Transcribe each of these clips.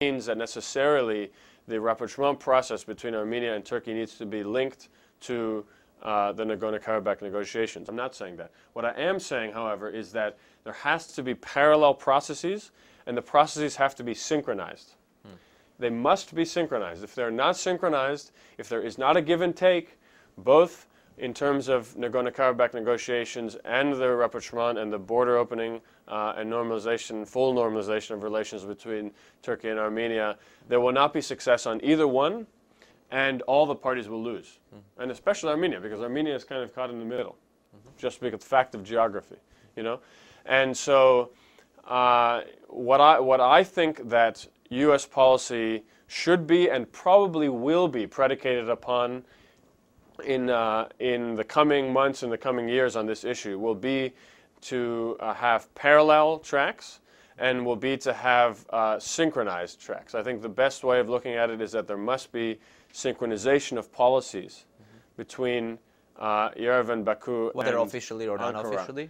means that necessarily the rapprochement process between Armenia and Turkey needs to be linked to the Nagorno-Karabakh negotiations. I'm not saying that. What I am saying, however, is that there has to be parallel processes, and the processes have to be synchronized. They must be synchronized. If they're not synchronized, if there is not a give and take, both in terms of Nagorno-Karabakh negotiations and the rapprochement and the border opening and normalization, full normalization of relations between Turkey and Armenia, there will not be success on either one, and all the parties will lose. And especially Armenia, because Armenia is kind of caught in the middle, just because of the fact of geography, you know? And so what I think that U.S. policy should be and probably will be predicated upon in the coming months and the coming years on this issue will be to have parallel tracks and will be to have synchronized tracks. I think the best way of looking at it is that there must be synchronization of policies between Yerevan, Baku, whether and officially or non-officially?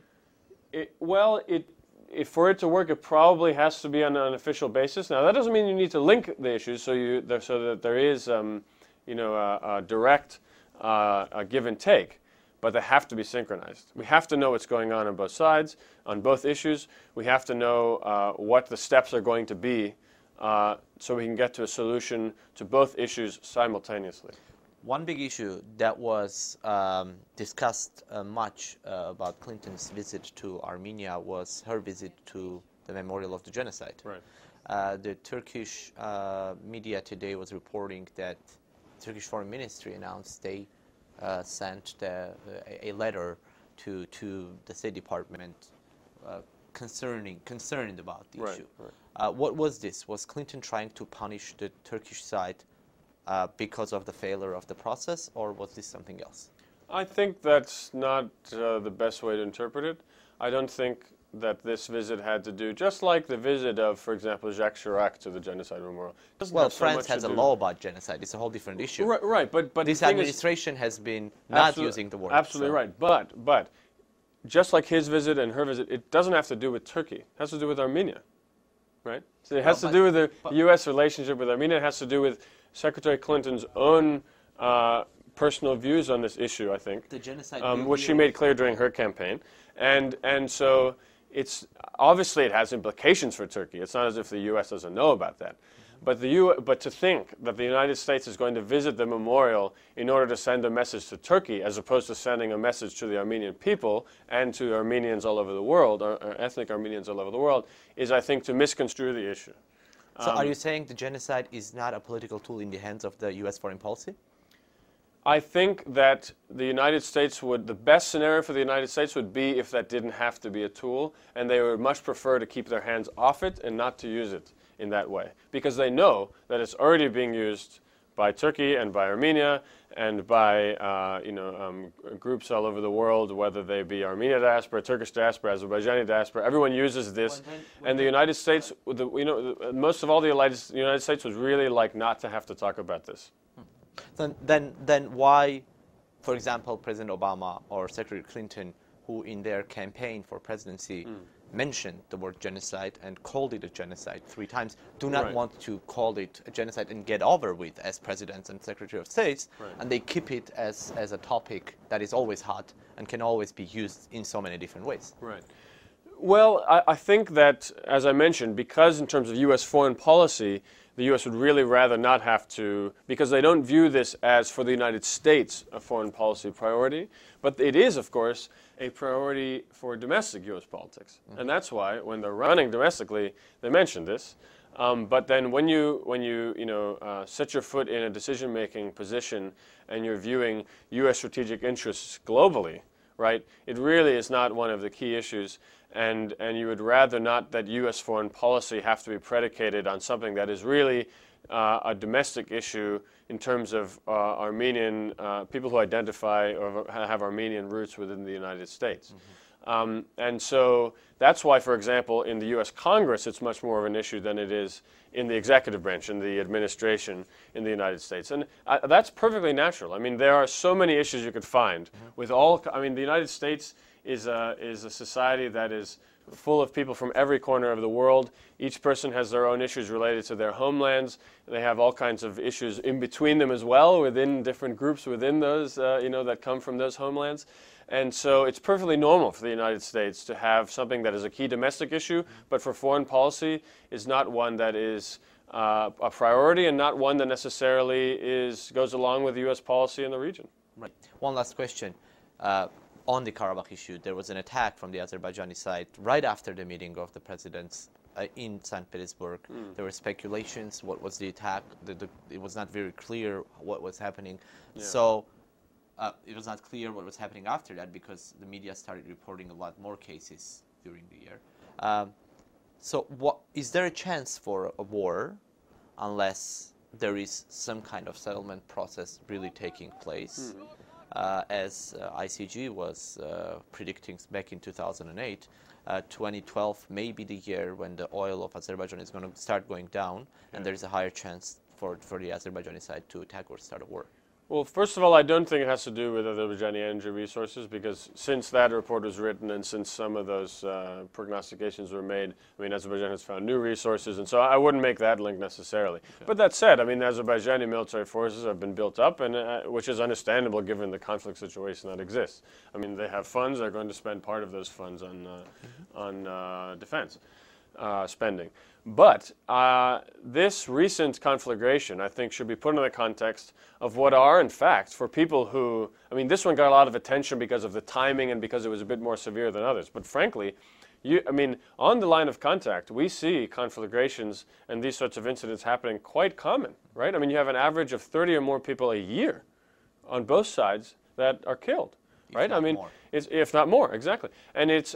For it to work, it probably has to be on an official basis. Now, that doesn't mean you need to link the issues so that there is, a direct give and take, but they have to be synchronized. We have to know what's going on both sides, on both issues. We have to know what the steps are going to be so we can get to a solution to both issues simultaneously. One big issue that was discussed much about Clinton's visit to Armenia was her visit to the memorial of the genocide. Right. The Turkish media today was reporting that the Turkish Foreign Ministry announced they sent a letter to the State Department concerned about the issue. Right. What was this? Was Clinton trying to punish the Turkish side because of the failure of the process, or was this something else? I think that's not the best way to interpret it. I don't think that this visit had to do, just like the visit of, for example, Jacques Chirac to the Genocide Memorial. Well, France has a law about genocide. It's a whole different issue. Right, but this administration has been not using the word. Absolutely right, but just like his visit and her visit, it doesn't have to do with Turkey. It has to do with Armenia, right? So it has to do with the U.S. relationship with Armenia. It has to do with Secretary Clinton's own personal views on this issue, I think, the genocide which she made clear during her campaign. And so it's obviously it has implications for Turkey. It's not as if the U.S. doesn't know about that. But to think that the United States is going to visit the memorial in order to send a message to Turkey, as opposed to sending a message to the Armenian people and to Armenians all over the world, or ethnic Armenians all over the world, is, I think, to misconstrue the issue. So are you saying the genocide is not a political tool in the hands of the U.S. foreign policy? I think that the United States the best scenario for the United States would be if that didn't have to be a tool, and they would much prefer to keep their hands off it and not to use it in that way, because they know that it's already being used by Turkey and by Armenia and by groups all over the world, whether they be Armenia diaspora, Turkish diaspora, Azerbaijani diaspora. Everyone uses this, and the United States, most of all, the United States would really like not to have to talk about this. Then why, for example, President Obama or Secretary Clinton, who in their campaign for presidency mentioned the word genocide and called it a genocide 3 times, do not want to call it a genocide and get over with as presidents and Secretary of States, and they keep it as a topic that is always hot and can always be used in so many different ways? Right. Well, I think that, as I mentioned, because in terms of U.S. foreign policy, the U.S. would really rather not have to, because they don't view this as, for the United States, a foreign policy priority. But it is, of course, a priority for domestic U.S. politics. And that's why, when they're running domestically, they mention this. But then when you set your foot in a decision-making position and you're viewing U.S. strategic interests globally, right, it really is not one of the key issues. And you would rather not that U.S. foreign policy have to be predicated on something that is really a domestic issue in terms of Armenian people who identify or have Armenian roots within the United States. And so that's why, for example, in the U.S. Congress, it's much more of an issue than it is in the executive branch, in the administration in the United States. And that's perfectly natural. I mean, there are so many issues you could find with all, I mean, the United States is a society that is full of people from every corner of the world. Each person has their own issues related to their homelands. They have all kinds of issues in between them as well, within different groups within those, that come from those homelands. And so it's perfectly normal for the United States to have something that is a key domestic issue, but for foreign policy is not one that is a priority and not one that necessarily goes along with U.S. policy in the region. Right. One last question. On the Karabakh issue, there was an attack from the Azerbaijani side right after the meeting of the presidents in St. Petersburg. There were speculations. What was the attack? It was not very clear what was happening. Yeah. So it was not clear what was happening after that because the media started reporting a lot more cases during the year. So is there a chance for a war unless there is some kind of settlement process really taking place? As ICG was predicting back in 2008, 2012 may be the year when the oil of Azerbaijan is going to start going down, and there is a higher chance for the Azerbaijani side to attack or start a war. Well, first of all, I don't think it has to do with Azerbaijani energy resources, because since that report was written and since some of those prognostications were made, I mean, Azerbaijan has found new resources, and so I wouldn't make that link necessarily. Okay. But that said, I mean, the Azerbaijani military forces have been built up, and which is understandable given the conflict situation that exists. I mean, they have funds; they're going to spend part of those funds on defense spending. But this recent conflagration, I think, should be put in the context of what are, in fact, for people who, I mean, this one got a lot of attention because of the timing and because it was a bit more severe than others. But frankly, I mean, on the line of contact, we see conflagrations and these sorts of incidents happening quite common, right? I mean, you have an average of 30 or more people a year on both sides that are killed. Right? I mean, if not more, exactly. And it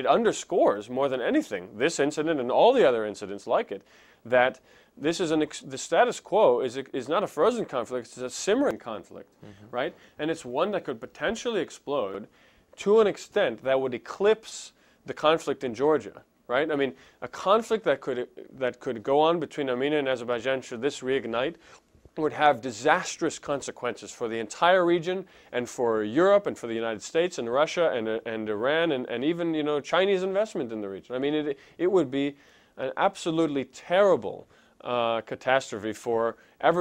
underscores more than anything, this incident and all the other incidents like it, that this is the status quo is not a frozen conflict, it's a simmering conflict, right? And it's one that could potentially explode to an extent that would eclipse the conflict in Georgia, right? I mean, a conflict that could go on between Armenia and Azerbaijan, should this reignite, would have disastrous consequences for the entire region and for Europe and for the United States and Russia and Iran and even, Chinese investment in the region. I mean, it would be an absolutely terrible catastrophe for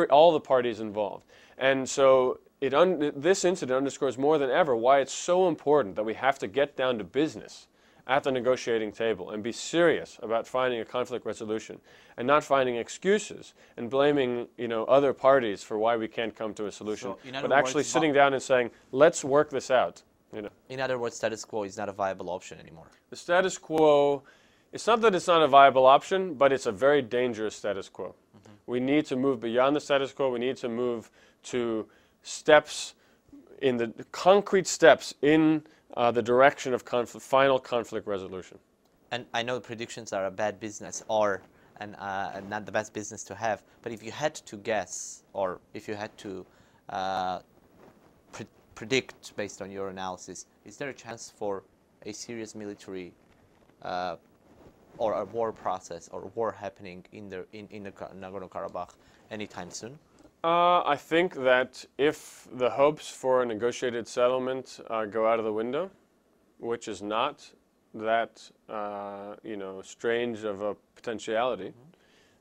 all the parties involved. And so this incident underscores more than ever why it's so important that we have to get down to business at the negotiating table and be serious about finding a conflict resolution and not finding excuses and blaming, other parties for why we can't come to a solution, but actually sitting down and saying, let's work this out. In other words, status quo is not a viable option anymore. The status quo, it's not that it's not a viable option, but it's a very dangerous status quo. We need to move beyond the status quo. We need to move to steps, concrete steps in the direction of final conflict resolution. And I know predictions are a bad business and not the best business to have, but if you had to guess or if you had to predict based on your analysis, is there a chance for a serious military or a war process or war happening in the Nagorno-Karabakh anytime soon? I think that if the hopes for a negotiated settlement go out of the window, which is not that strange of a potentiality,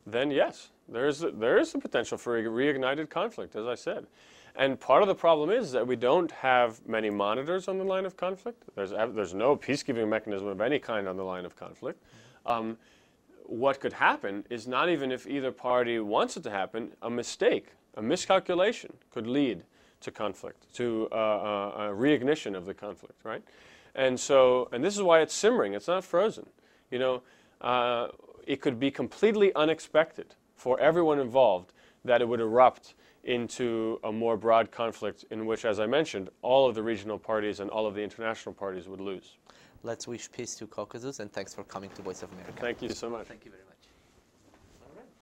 then yes, there is the potential for a reignited conflict, as I said. And part of the problem is that we don't have many monitors on the line of conflict. There's no peacekeeping mechanism of any kind on the line of conflict. What could happen is not even if either party wants it to happen, a mistake. A miscalculation could lead to conflict, to a reignition of the conflict, right? And this is why it's simmering. It's not frozen. It could be completely unexpected for everyone involved that it would erupt into a more broad conflict in which, as I mentioned, all of the regional parties and all of the international parties would lose. Let's wish peace to Caucasus, and thanks for coming to Voice of America. Thank you so much. Thank you very much.